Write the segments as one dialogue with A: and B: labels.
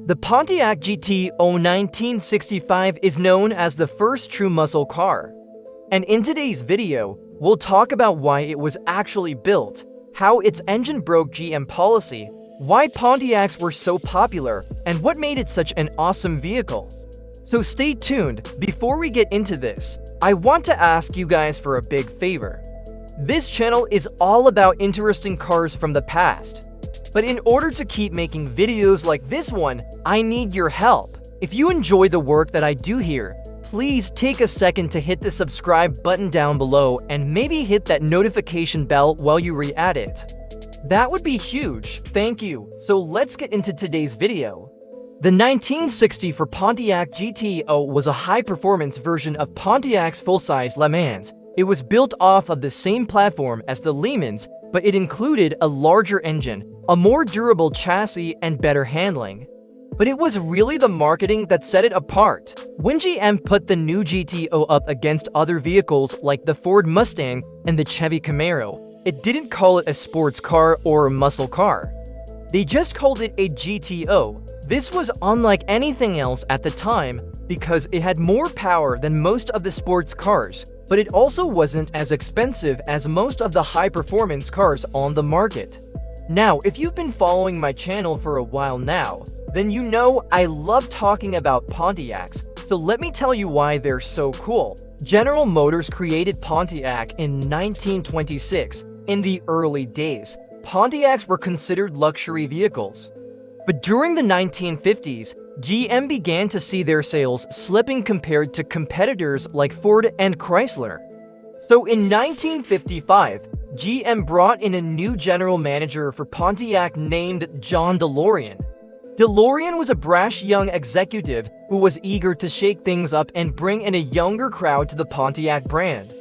A: The Pontiac GTO 1965 is known as the first true muscle car. And in today's video, we'll talk about why it was actually built, how its engine broke GM policy, why Pontiacs were so popular, and what made it such an awesome vehicle. So stay tuned. Before we get into this, I want to ask you guys for a big favor. This channel is all about interesting cars from the past. But in order to keep making videos like this one, I need your help. If you enjoy the work that I do here, please take a second to hit the subscribe button down below and maybe hit that notification bell while you re-add it. That would be huge, thank you. So let's get into today's video. The 1960 for Pontiac GTO was a high-performance version of Pontiac's full-size Le Mans. It was built off of the same platform as the Le Mans, but it included a larger engine, a more durable chassis, and better handling. But it was really the marketing that set it apart. When GM put the new GTO up against other vehicles like the Ford Mustang and the Chevy Camaro, it didn't call it a sports car or a muscle car. They just called it a GTO. This was unlike anything else at the time because it had more power than most of the sports cars, but it also wasn't as expensive as most of the high-performance cars on the market. Now, if you've been following my channel for a while now, then you know I love talking about Pontiacs, so let me tell you why they're so cool. General Motors created Pontiac in 1926. In the early days, Pontiacs were considered luxury vehicles. But during the 1950s, GM began to see their sales slipping compared to competitors like Ford and Chrysler. So in 1955, GM brought in a new general manager for Pontiac named John DeLorean. DeLorean was a brash young executive who was eager to shake things up and bring in a younger crowd to the Pontiac brand.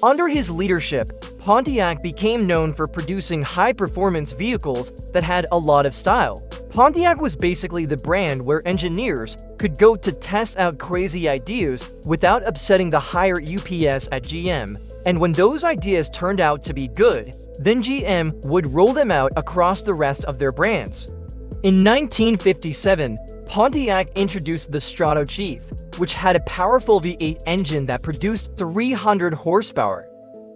A: Under his leadership, Pontiac became known for producing high-performance vehicles that had a lot of style. Pontiac was basically the brand where engineers could go to test out crazy ideas without upsetting the higher UPS at GM, and when those ideas turned out to be good, then GM would roll them out across the rest of their brands. In 1957, Pontiac introduced the Strato Chief, which had a powerful V8 engine that produced 300 horsepower.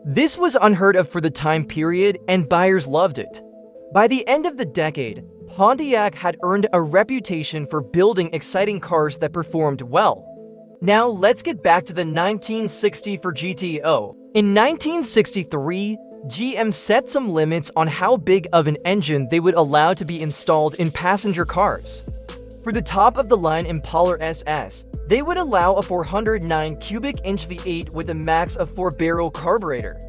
A: This was unheard of for the time period, and buyers loved it. By the end of the decade, Pontiac had earned a reputation for building exciting cars that performed well. Now let's get back to the 1960 for GTO. In 1963, GM set some limits on how big of an engine they would allow to be installed in passenger cars. For the top-of-the-line Impala SS, they would allow a 409 cubic inch V8 with a max of 4-barrel carburetor.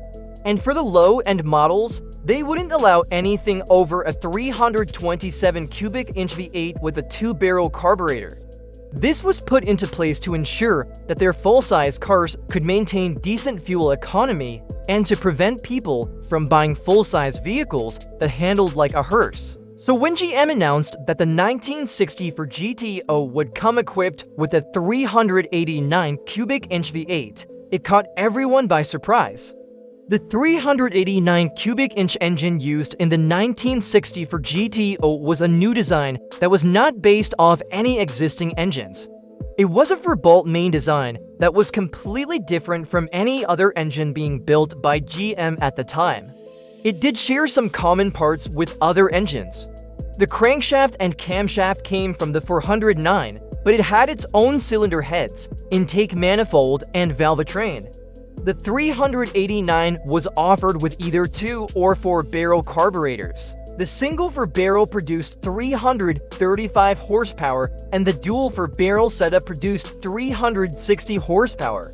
A: And for the low-end models, they wouldn't allow anything over a 327 cubic inch V8 with a 2-barrel carburetor. This was put into place to ensure that their full-size cars could maintain decent fuel economy and to prevent people from buying full-size vehicles that handled like a hearse. So when GM announced that the 1960 for GTO would come equipped with a 389 cubic inch V8, it caught everyone by surprise. The 389 cubic inch engine used in the 1960 for GTO was a new design that was not based off any existing engines. It was a 4-bolt main design that was completely different from any other engine being built by GM at the time. It did share some common parts with other engines. The crankshaft and camshaft came from the 409, but it had its own cylinder heads, intake manifold, and valvetrain. The 389 was offered with either 2 or 4-barrel carburetors. The single 4-barrel produced 335 horsepower, and the dual 4-barrel setup produced 360 horsepower.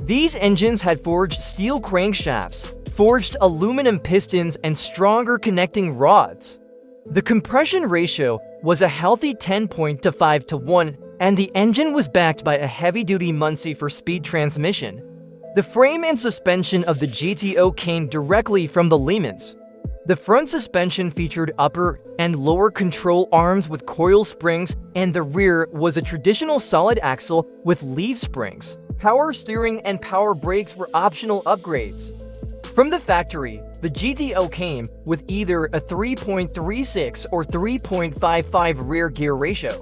A: These engines had forged steel crankshafts, forged aluminum pistons, and stronger connecting rods. The compression ratio was a healthy 10.5:1, and the engine was backed by a heavy-duty Muncie 4-speed transmission. The frame and suspension of the GTO came directly from the Le Mans. The front suspension featured upper and lower control arms with coil springs, and the rear was a traditional solid axle with leaf springs. Power steering and power brakes were optional upgrades. From the factory, the GTO came with either a 3.36 or 3.55 rear gear ratio.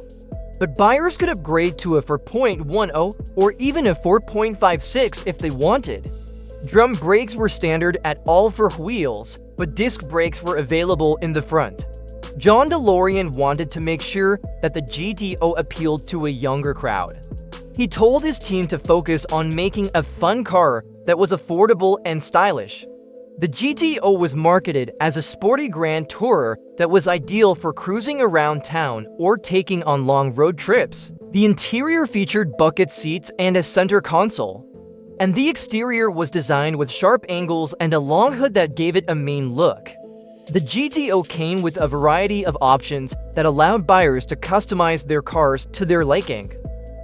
A: but buyers could upgrade to a 4.10 or even a 4.56 if they wanted. Drum brakes were standard at all 4 wheels, but disc brakes were available in the front. John DeLorean wanted to make sure that the GTO appealed to a younger crowd. He told his team to focus on making a fun car that was affordable and stylish. The GTO was marketed as a sporty grand tourer that was ideal for cruising around town or taking on long road trips. The interior featured bucket seats and a center console, and the exterior was designed with sharp angles and a long hood that gave it a mean look. The GTO came with a variety of options that allowed buyers to customize their cars to their liking.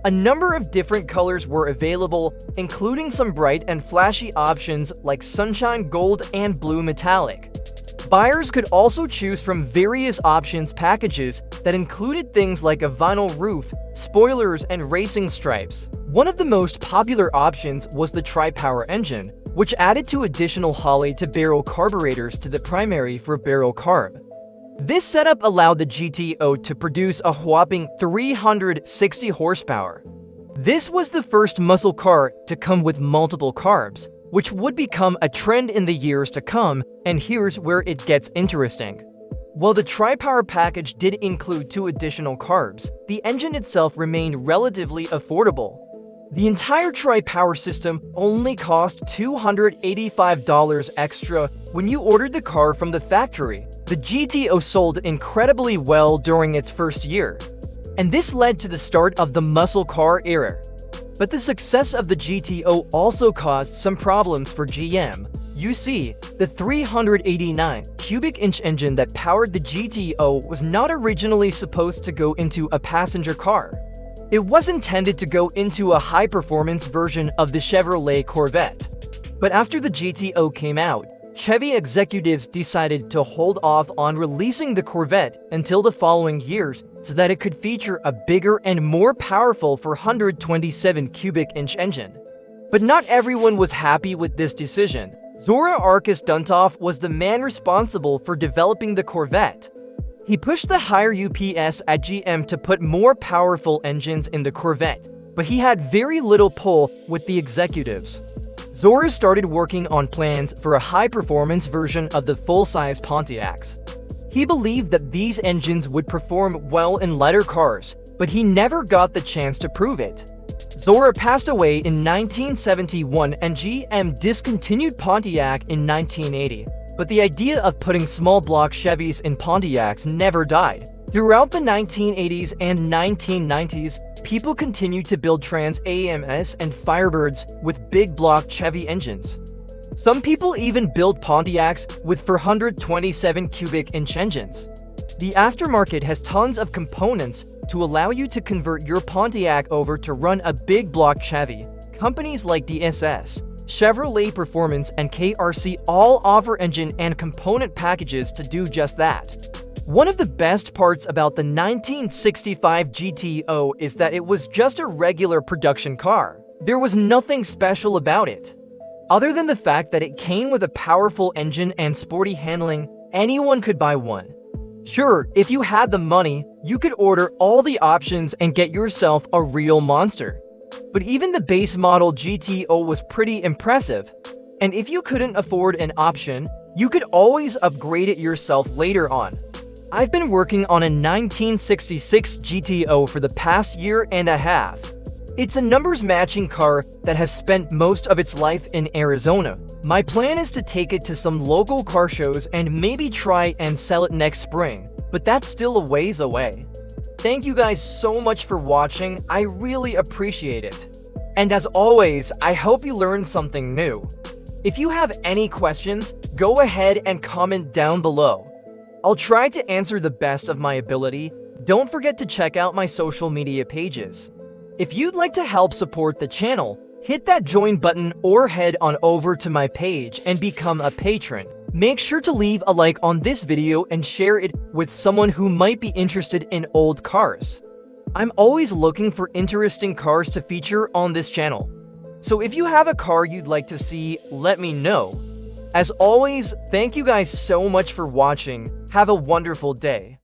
A: A number of different colors were available, including some bright and flashy options like sunshine gold and blue metallic. Buyers could also choose from various options packages that included things like a vinyl roof, spoilers, and racing stripes. One of the most popular options was the tri-power engine, which added 2 additional Holley-to-barrel carburetors to the primary for barrel carb. This setup allowed the GTO to produce a whopping 360 horsepower. This was the first muscle car to come with multiple carbs, which would become a trend in the years to come, and here's where it gets interesting. While the tri-power package did include 2 additional carbs, the engine itself remained relatively affordable. The entire tri-power system only cost $285 extra when you ordered the car from the factory. The GTO sold incredibly well during its first year, and this led to the start of the muscle car era. But the success of the GTO also caused some problems for GM. You see, the 389 cubic inch engine that powered the GTO was not originally supposed to go into a passenger car. It was intended to go into a high-performance version of the Chevrolet Corvette. But after the GTO came out, Chevy executives decided to hold off on releasing the Corvette until the following years so that it could feature a bigger and more powerful 427 cubic inch engine. But not everyone was happy with this decision. Zora Arkus Duntov was the man responsible for developing the Corvette. He pushed the higher UPS at GM to put more powerful engines in the Corvette, but he had very little pull with the executives. Zora started working on plans for a high-performance version of the full-size Pontiacs. He believed that these engines would perform well in lighter cars, but he never got the chance to prove it. Zora passed away in 1971 and GM discontinued Pontiac in 1980. But the idea of putting small block Chevys in Pontiacs never died. Throughout the 1980s and 1990s, people continued to build Trans AMS and Firebirds with big block Chevy engines. Some people even built Pontiacs with 427 cubic inch engines. The aftermarket has tons of components to allow you to convert your Pontiac over to run a big block Chevy. Companies like DSS, Chevrolet Performance, and KRC all offer engine and component packages to do just that. One of the best parts about the 1965 GTO is that it was just a regular production car. There was nothing special about it. Other than the fact that it came with a powerful engine and sporty handling, anyone could buy one. Sure, if you had the money, you could order all the options and get yourself a real monster. But even the base model GTO was pretty impressive. And if you couldn't afford an option, you could always upgrade it yourself later on. I've been working on a 1966 GTO for the past year and a half. It's a numbers-matching car that has spent most of its life in Arizona. My plan is to take it to some local car shows and maybe try and sell it next spring, but that's still a ways away. Thank you guys so much for watching, I really appreciate it. And as always, I hope you learned something new. If you have any questions, go ahead and comment down below. I'll try to answer the best of my ability. Don't forget to check out my social media pages. If you'd like to help support the channel, hit that join button or head on over to my page and become a patron. Make sure to leave a like on this video and share it with someone who might be interested in old cars. I'm always looking for interesting cars to feature on this channel. So if you have a car you'd like to see, let me know. As always, thank you guys so much for watching. Have a wonderful day.